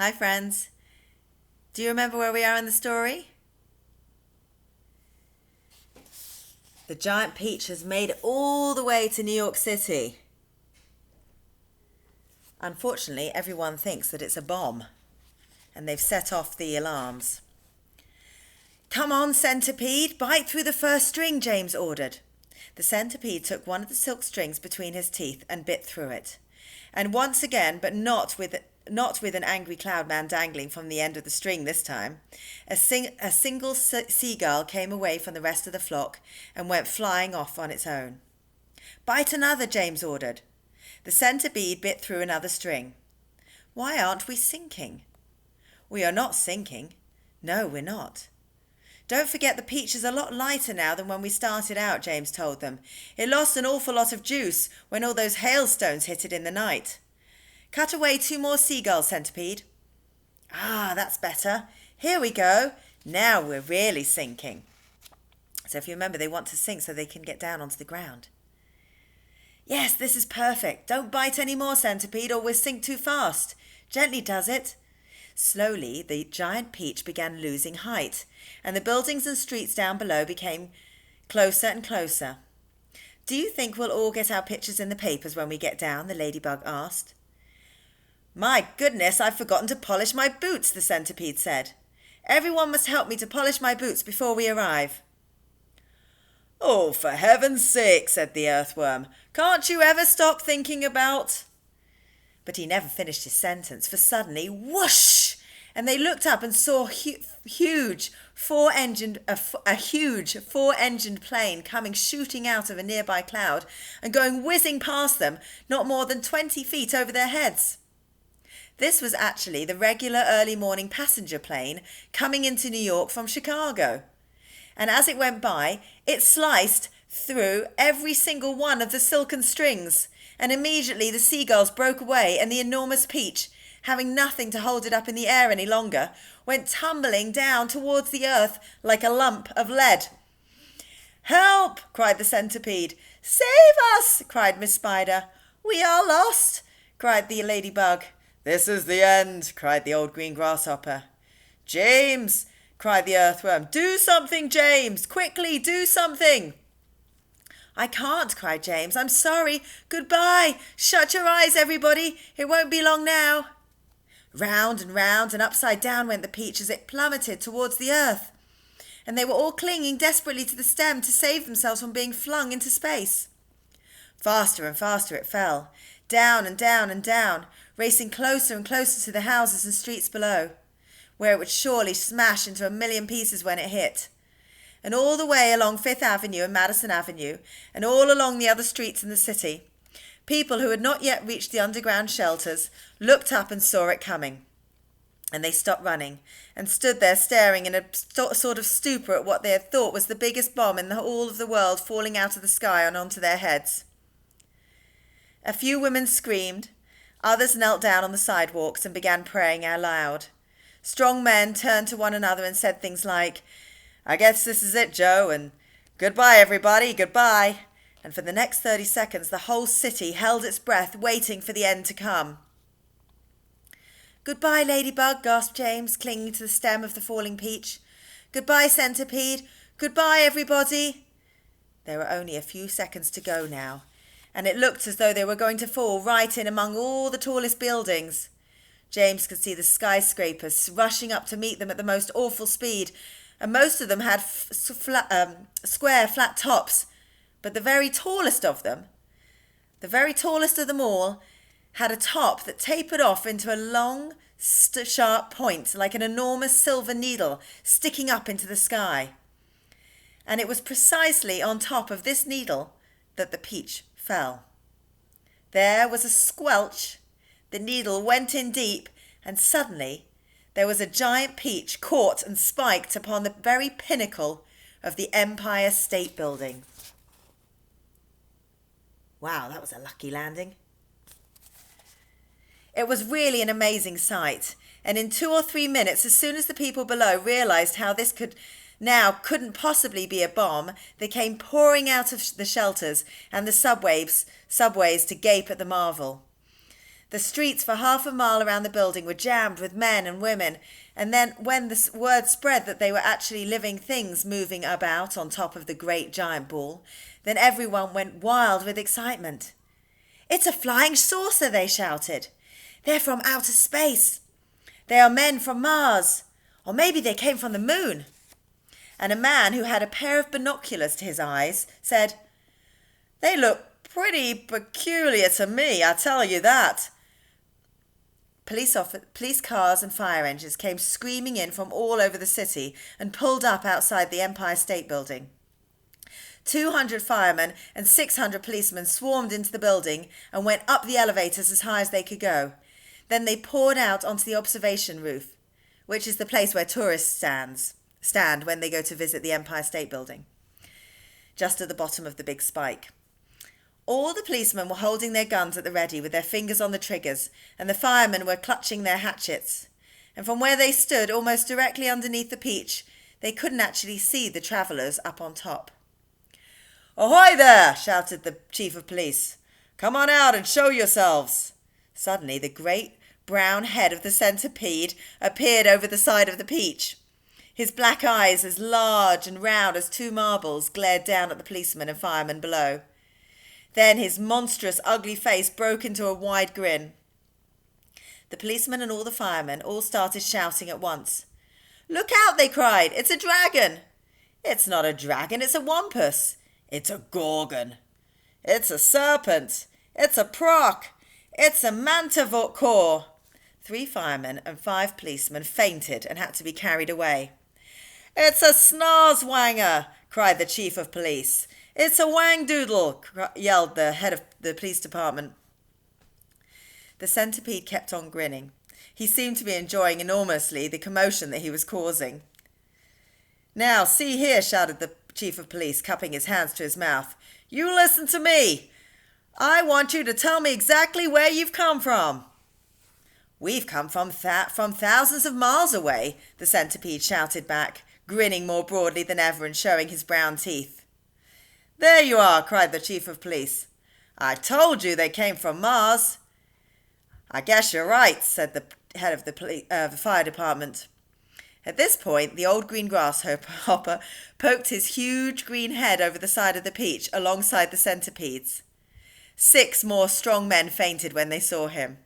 Hi, friends. Do you remember where we are in the story? The giant peach has made it all the way to New York City. Unfortunately, everyone thinks that it's a bomb, and they've set off the alarms. Come on, centipede, bite through the first string, James ordered. The centipede took one of the silk strings between his teeth and bit through it. And once again, but not with an angry cloud man dangling from the end of the string this time, a single seagull came away from the rest of the flock and went flying off on its own. Bite another, James ordered. The centipede bit through another string. Why aren't we sinking? We are not sinking. No, we're not. Don't forget the peach is a lot lighter now than when we started out, James told them. It lost an awful lot of juice when all those hailstones hit it in the night. Cut away 2 more seagulls, centipede. Ah, that's better. Here we go. Now we're really sinking. So if you remember, they want to sink so they can get down onto the ground. Yes, this is perfect. Don't bite any more, centipede, or we'll sink too fast. Gently does it. Slowly, the giant peach began losing height, and the buildings and streets down below became closer and closer. Do you think we'll all get our pictures in the papers when we get down? The ladybug asked. My goodness, I've forgotten to polish my boots, the centipede said. Everyone must help me to polish my boots before we arrive. Oh, for heaven's sake, said the earthworm. Can't you ever stop thinking about... But he never finished his sentence, for suddenly, whoosh! And they looked up and saw a huge four-engined plane coming shooting out of a nearby cloud and going whizzing past them, not more than 20 feet over their heads. This was actually the regular early morning passenger plane coming into New York from Chicago. And as it went by, it sliced through every single one of the silken strings, and immediately the seagulls broke away, and the enormous peach, having nothing to hold it up in the air any longer, went tumbling down towards the earth like a lump of lead. Help! Cried the centipede. Save us! Cried Miss Spider. We are lost! Cried the ladybug. This is the end! Cried the old green grasshopper. James! Cried the earthworm. Do something, James! Quickly, do something! I can't, cried James. I'm sorry. Goodbye. Shut your eyes, everybody. It won't be long now. Round and upside down went the peach as it plummeted towards the earth, and they were all clinging desperately to the stem to save themselves from being flung into space. Faster and faster it fell, down and down and down, racing closer and closer to the houses and streets below, where it would surely smash into a million pieces when it hit. And all the way along Fifth Avenue and Madison Avenue, and all along the other streets in the city, people who had not yet reached the underground shelters looked up and saw it coming. And they stopped running and stood there staring in a sort of stupor at what they had thought was the biggest bomb in all of the world falling out of the sky and onto their heads. A few women screamed, others knelt down on the sidewalks and began praying out loud. Strong men turned to one another and said things like, I guess this is it, Joe, and goodbye, everybody, goodbye. And for the next 30 seconds, the whole city held its breath, waiting for the end to come. Goodbye, ladybug, gasped James, clinging to the stem of the falling peach. Goodbye, centipede. Goodbye, everybody. There were only a few seconds to go now, and it looked as though they were going to fall right in among all the tallest buildings. James could see the skyscrapers rushing up to meet them at the most awful speed, and most of them had square, flat tops. But the very tallest of them all, had a top that tapered off into a long, sharp point, like an enormous silver needle sticking up into the sky. And it was precisely on top of this needle that the peach fell. There was a squelch, the needle went in deep, and suddenly there was a giant peach caught and spiked upon the very pinnacle of the Empire State Building. Wow, that was a lucky landing. It was really an amazing sight, and in 2 or 3 minutes, as soon as the people below realized how this couldn't possibly be a bomb, they came pouring out of the shelters and the subways to gape at the marvel. The streets for half a mile around the building were jammed with men and women, and then when the word spread that they were actually living things moving about on top of the great giant ball, then everyone went wild with excitement. "It's a flying saucer," they shouted. "They're from outer space. They are men from Mars. Or maybe they came from the moon." And a man who had a pair of binoculars to his eyes said, "They look pretty peculiar to me, I tell you that." Police cars and fire engines came screaming in from all over the city and pulled up outside the Empire State Building. 200 firemen and 600 policemen swarmed into the building and went up the elevators as high as they could go. Then they poured out onto the observation roof, which is the place where tourists stand when they go to visit the Empire State Building, just at the bottom of the big spike. All the policemen were holding their guns at the ready with their fingers on the triggers, and the firemen were clutching their hatchets. And from where they stood, almost directly underneath the peach, they couldn't actually see the travellers up on top. "Ahoy there!" shouted the chief of police. "Come on out and show yourselves." Suddenly the great brown head of the centipede appeared over the side of the peach. His black eyes, as large and round as two marbles, glared down at the policemen and firemen below. Then his monstrous, ugly face broke into a wide grin. The policemen and all the firemen all started shouting at once. "Look out!" they cried. "It's a dragon!" "It's not a dragon, it's a wampus." "It's a gorgon." "It's a serpent." "It's a proc." "It's a manticore." 3 firemen and 5 policemen fainted and had to be carried away. "It's a snarswanger," cried the chief of police. "It's a wangdoodle," yelled the head of the police department. The centipede kept on grinning. He seemed to be enjoying enormously the commotion that he was causing. "Now, see here," shouted the chief of police, cupping his hands to his mouth. "You listen to me. I want you to tell me exactly where you've come from." "We've come from thousands of miles away," the centipede shouted back, grinning more broadly than ever and showing his brown teeth. "There you are," cried the chief of police. "I told you they came from Mars." "I guess you're right," said the head of the fire department. At this point, the old green grasshopper poked his huge green head over the side of the peach alongside the centipedes. 6 more strong men fainted when they saw him.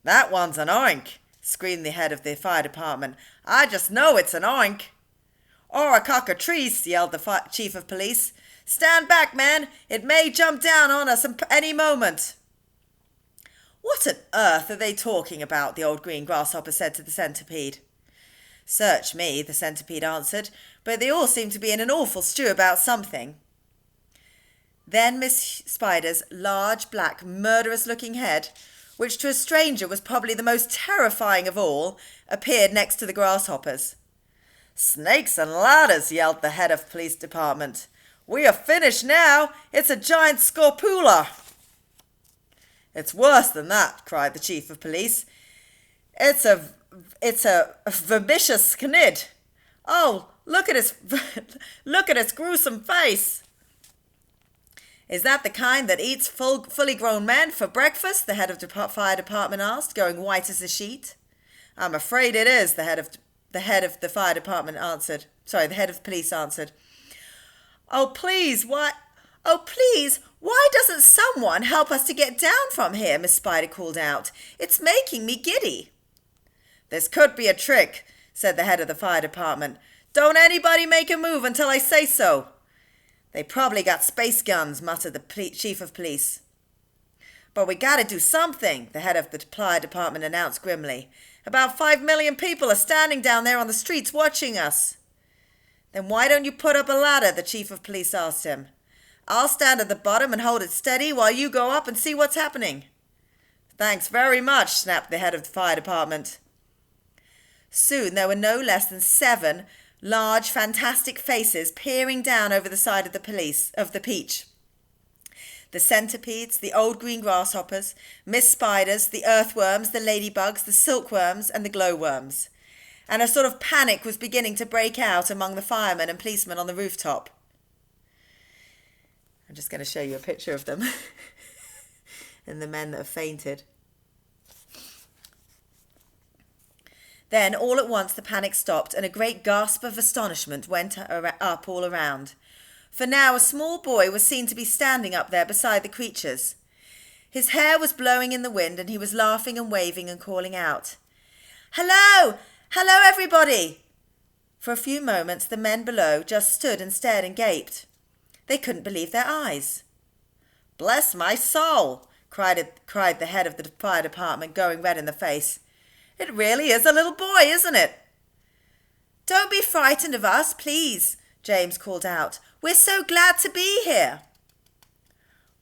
"That one's an oink," screamed the head of the fire department. "I just know it's an oink." "Or a cockatrice," yelled the chief of police. "Stand back, man. It may jump down on us any moment." "What on earth are they talking about?" the old green grasshopper said to the centipede. "Search me," the centipede answered, "but they all seem to be in an awful stew about something." Then Miss Spider's large, black, murderous-looking head, which to a stranger was probably the most terrifying of all, appeared next to the grasshoppers. "Snakes and ladders," yelled the head of the police department. "We are finished now. It's a giant scorpula." "It's worse than that," cried the chief of police. It's a vicious knid. Oh, look at its gruesome face." "Is that the kind that eats fully grown men for breakfast?" the head of the fire department asked, going white as a sheet. "I'm afraid it is," the head of the fire department answered. Sorry, the head of the police answered. Oh, please, why doesn't someone help us to get down from here?" Miss Spider called out. "It's making me giddy." "This could be a trick," said the head of the fire department. "Don't anybody make a move until I say so." "They probably got space guns," muttered the chief of police. "But we gotta do something," the head of the fire department announced grimly. "About 5 million people are standing down there on the streets watching us." "Then why don't you put up a ladder?" the chief of police asked him. "I'll stand at the bottom and hold it steady while you go up and see what's happening." "Thanks very much," snapped the head of the fire department. Soon there were no less than 7 large, fantastic faces peering down over the side of the peach. The centipedes, the old green grasshoppers, Miss Spiders, the earthworms, the ladybugs, the silkworms, and the glowworms. And a sort of panic was beginning to break out among the firemen and policemen on the rooftop. I'm just going to show you a picture of them and the men that have fainted. Then all at once the panic stopped, and a great gasp of astonishment went up all around. For now a small boy was seen to be standing up there beside the creatures. His hair was blowing in the wind, and he was laughing and waving and calling out, "Hello! Hello, everybody!" For a few moments the men below just stood and stared and gaped. They couldn't believe their eyes. "Bless my soul!" cried the head of the fire department, going red in the face. "It really is a little boy, isn't it?" "Don't be frightened of us, please," James called out. "We're so glad to be here."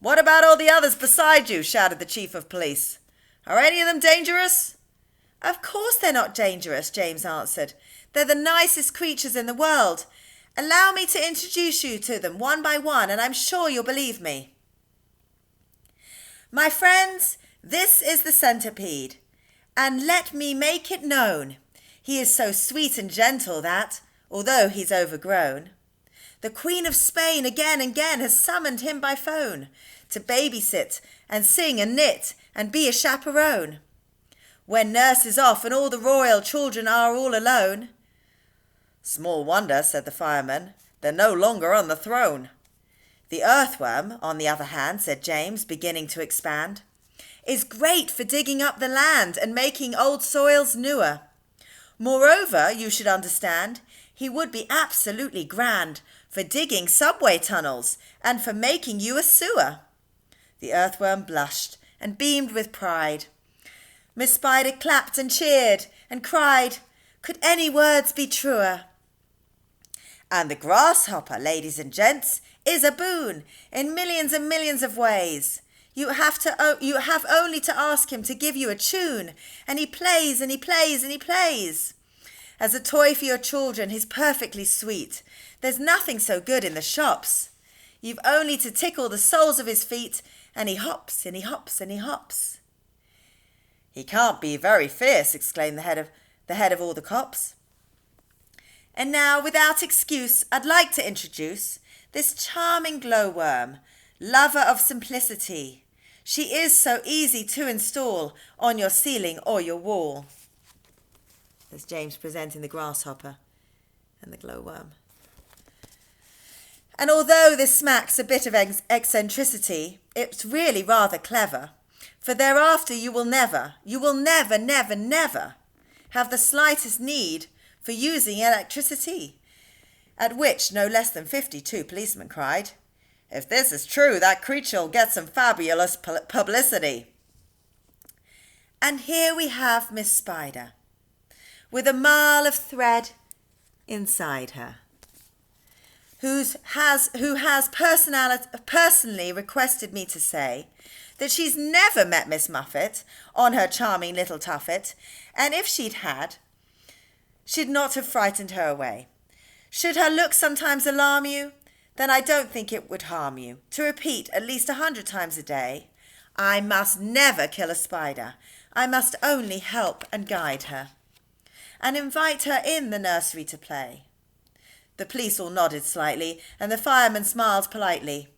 "What about all the others beside you?" shouted the chief of police. "Are any of them dangerous?" "Of course they're not dangerous," James answered. "They're the nicest creatures in the world. Allow me to introduce you to them one by one, and I'm sure you'll believe me. My friends, this is the centipede, and let me make it known. He is so sweet and gentle that, although he's overgrown, the Queen of Spain again and again has summoned him by phone to babysit and sing and knit and be a chaperone. When nurse is off and all the royal children are all alone." "Small wonder," said the fireman, "they're no longer on the throne." "The earthworm, on the other hand," said James, beginning to expand, "is great for digging up the land and making old soils newer. Moreover, you should understand, he would be absolutely grand for digging subway tunnels and for making you a sewer." The earthworm blushed and beamed with pride. Miss Spider clapped and cheered and cried, "Could any words be truer?" "And the grasshopper, ladies and gents, is a boon in millions and millions of ways. You have only to ask him to give you a tune, and he plays and he plays and he plays. As a toy for your children, he's perfectly sweet. There's nothing so good in the shops. You've only to tickle the soles of his feet, and he hops and he hops and he hops." "He can't be very fierce," exclaimed the head of all the cops. "And now, without excuse, I'd like to introduce this charming glowworm, lover of simplicity. She is so easy to install on your ceiling or your wall." There's James presenting the grasshopper and the glowworm. And although this smacks a bit of eccentricity, it's really rather clever, for thereafter you will never, never have the slightest need for using electricity. At which no less than 52 policemen cried, "If this is true, that creature'll get some fabulous publicity." And here we have Miss Spider, with a mile of thread inside her, who has personally requested me to say that she's never met Miss Muffet on her charming little tuffet, and if she'd had, she'd not have frightened her away. Should her looks sometimes alarm you, then I don't think it would harm you to repeat at least 100 times a day, "I must never kill a spider. I must only help and guide her," and invite her in the nursery to play. The police all nodded slightly, and the fireman smiled politely,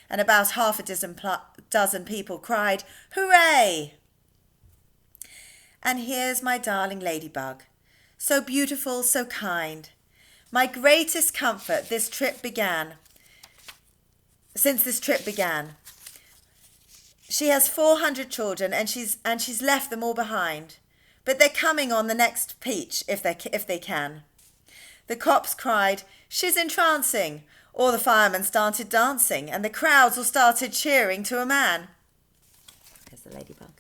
and about half a dozen people cried, "Hooray!" And here's my darling ladybug, so beautiful, so kind. My greatest comfort since this trip began. She has 400 children, and she's left them all behind, but they're coming on the next peach if they can. The cops cried, "She's entrancing," or the firemen started dancing, and the crowds all started cheering to a man. There's the ladybug.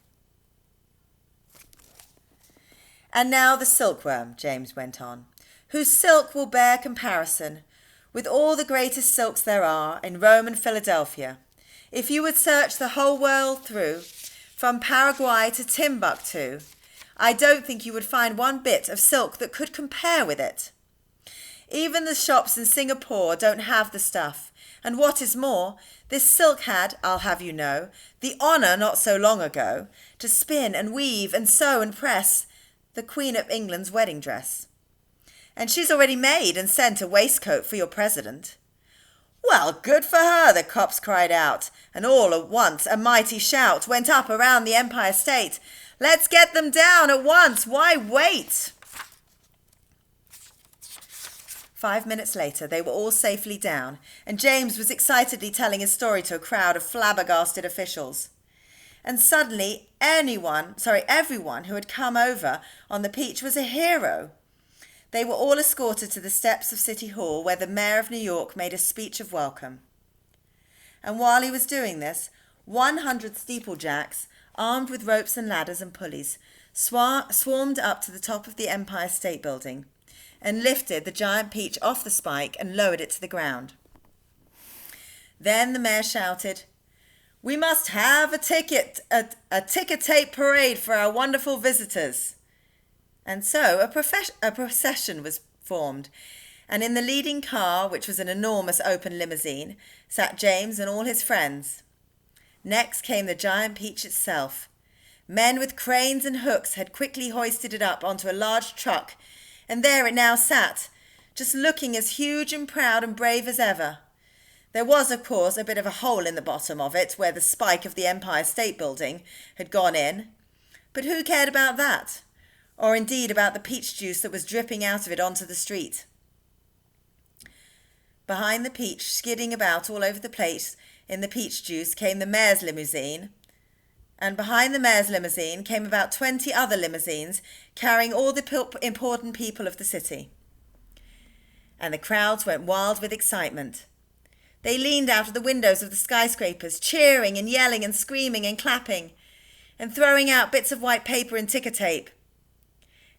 "And now the silkworm," James went on, "whose silk will bear comparison with all the greatest silks there are in Rome and Philadelphia. If you would search the whole world through, from Paraguay to Timbuktu, I don't think you would find one bit of silk that could compare with it. Even the shops in Singapore don't have the stuff, and what is more, this silk had, I'll have you know, the honour not so long ago to spin and weave and sew and press the Queen of England's wedding dress. And she's already made and sent a waistcoat for your president." "Well, good for her," the cops cried out, and all at once a mighty shout went up around the Empire State. "Let's get them down at once, why wait?" 5 minutes later, they were all safely down, and James was excitedly telling his story to a crowd of flabbergasted officials. And suddenly, everyone who had come over on the Peach was a hero. They were all escorted to the steps of City Hall, where the Mayor of New York made a speech of welcome. And while he was doing this, 100 steeplejacks, armed with ropes and ladders and pulleys, swarmed up to the top of the Empire State Building and lifted the giant peach off the spike and lowered it to the ground. Then the mayor shouted, "We must have a ticker tape parade for our wonderful visitors." And so a procession was formed, and in the leading car, which was an enormous open limousine, sat James and all his friends. Next came the giant peach itself. Men with cranes and hooks had quickly hoisted it up onto a large truck, and there it now sat, just looking as huge and proud and brave as ever. There was, of course, a bit of a hole in the bottom of it where the spike of the Empire State Building had gone in, but who cared about that? Or indeed about the peach juice that was dripping out of it onto the street. Behind the peach, skidding about all over the place in the peach juice, came the mayor's limousine, and behind the mayor's limousine came about 20 other limousines carrying all the important people of the city. And the crowds went wild with excitement. They leaned out of the windows of the skyscrapers, cheering and yelling and screaming and clapping, and throwing out bits of white paper and ticker tape.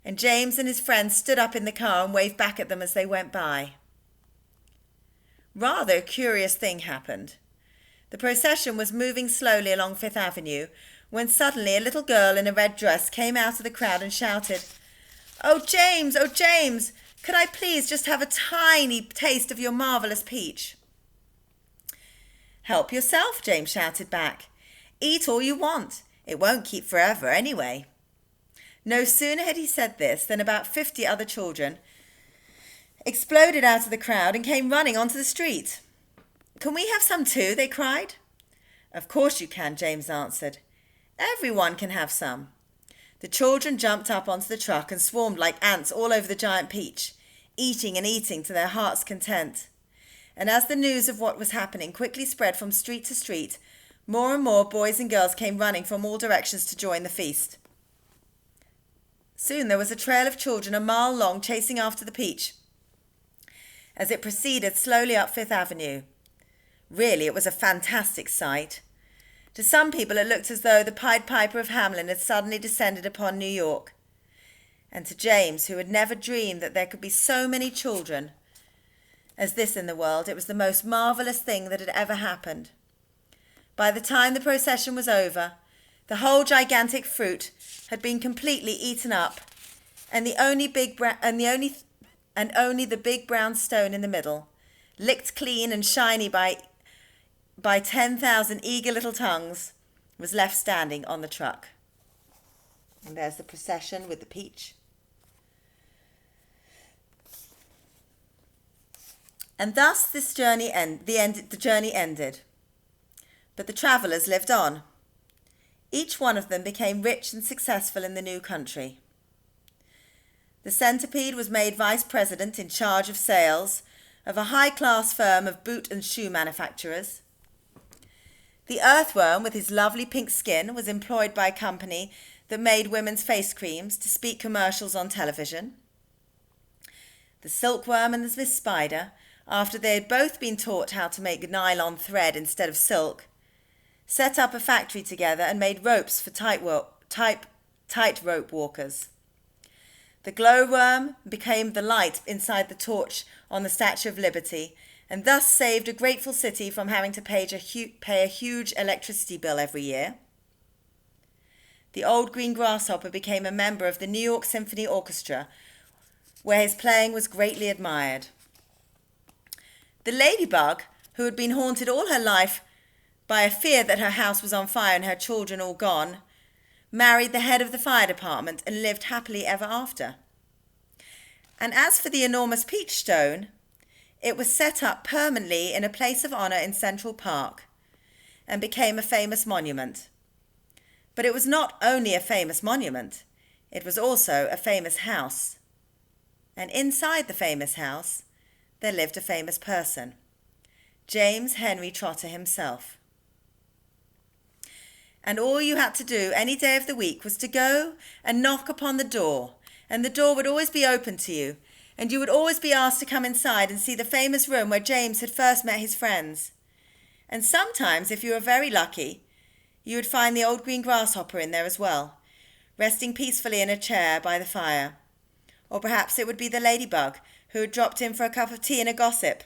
And James and his friends stood up in the car and waved back at them as they went by. Rather a curious thing happened. The procession was moving slowly along Fifth Avenue when suddenly a little girl in a red dress came out of the crowd and shouted, "Oh, James, could I please just have a tiny taste of your marvellous peach?" "Help yourself," James shouted back. "Eat all you want. It won't keep forever anyway." No sooner had he said this than about 50 other children exploded out of the crowd and came running onto the street. "Can we have some too?" they cried. "Of course you can," James answered. "Everyone can have some." The children jumped up onto the truck and swarmed like ants all over the giant peach, eating and eating to their heart's content. And as the news of what was happening quickly spread from street to street, more and more boys and girls came running from all directions to join the feast. Soon there was a trail of children a mile long chasing after the peach as it proceeded slowly up Fifth Avenue. Really, it was a fantastic sight. To some people it looked as though the Pied Piper of Hamelin had suddenly descended upon New York. And to James, who had never dreamed that there could be so many children as this in the world, it was the most marvellous thing that had ever happened. By the time the procession was over, the whole gigantic fruit had been completely eaten up, and only the big brown stone in the middle, licked clean and shiny by 10,000 eager little tongues, was left standing on the truck. And there's the procession with the peach. And thus the journey ended. But the travellers lived on. Each one of them became rich and successful in the new country. The centipede was made vice president in charge of sales of a high-class firm of boot and shoe manufacturers. The earthworm, with his lovely pink skin, was employed by a company that made women's face creams to speak commercials on television. The silkworm and the Swiss spider, after they had both been taught how to make nylon thread instead of silk, set up a factory together and made ropes for tightrope walkers. The glowworm became the light inside the torch on the Statue of Liberty, and thus saved a grateful city from having to pay a huge electricity bill every year. The old green grasshopper became a member of the New York Symphony Orchestra, where his playing was greatly admired. The ladybug, who had been haunted all her life by a fear that her house was on fire and her children all gone, married the head of the fire department and lived happily ever after. And as for the enormous peach stone, it was set up permanently in a place of honour in Central Park and became a famous monument. But it was not only a famous monument, it was also a famous house. And inside the famous house, there lived a famous person, James Henry Trotter himself. And all you had to do any day of the week was to go and knock upon the door, and the door would always be open to you, and you would always be asked to come inside and see the famous room where James had first met his friends. And sometimes, if you were very lucky, you would find the old green grasshopper in there as well, resting peacefully in a chair by the fire. Or perhaps it would be the ladybug who had dropped in for a cup of tea and a gossip.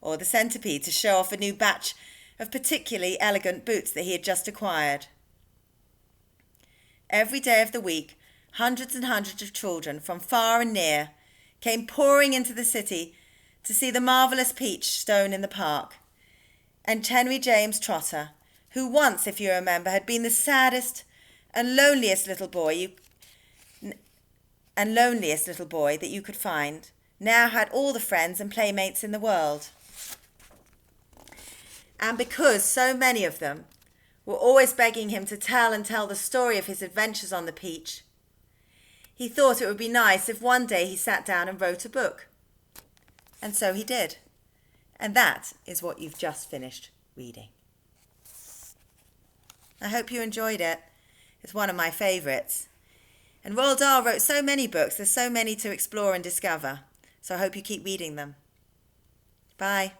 Or the centipede to show off a new batch of particularly elegant boots that he had just acquired. Every day of the week, hundreds and hundreds of children from far and near came pouring into the city to see the marvellous peach stone in the park. And Henry James Trotter, who once, if you remember, had been the saddest and loneliest little boy that you could find, now had all the friends and playmates in the world. And because so many of them were always begging him to tell the story of his adventures on the peach, he thought it would be nice if one day he sat down and wrote a book. And so he did. And that is what you've just finished reading. I hope you enjoyed it. It's one of my favourites. And Roald Dahl wrote so many books. There's so many to explore and discover. So I hope you keep reading them. Bye.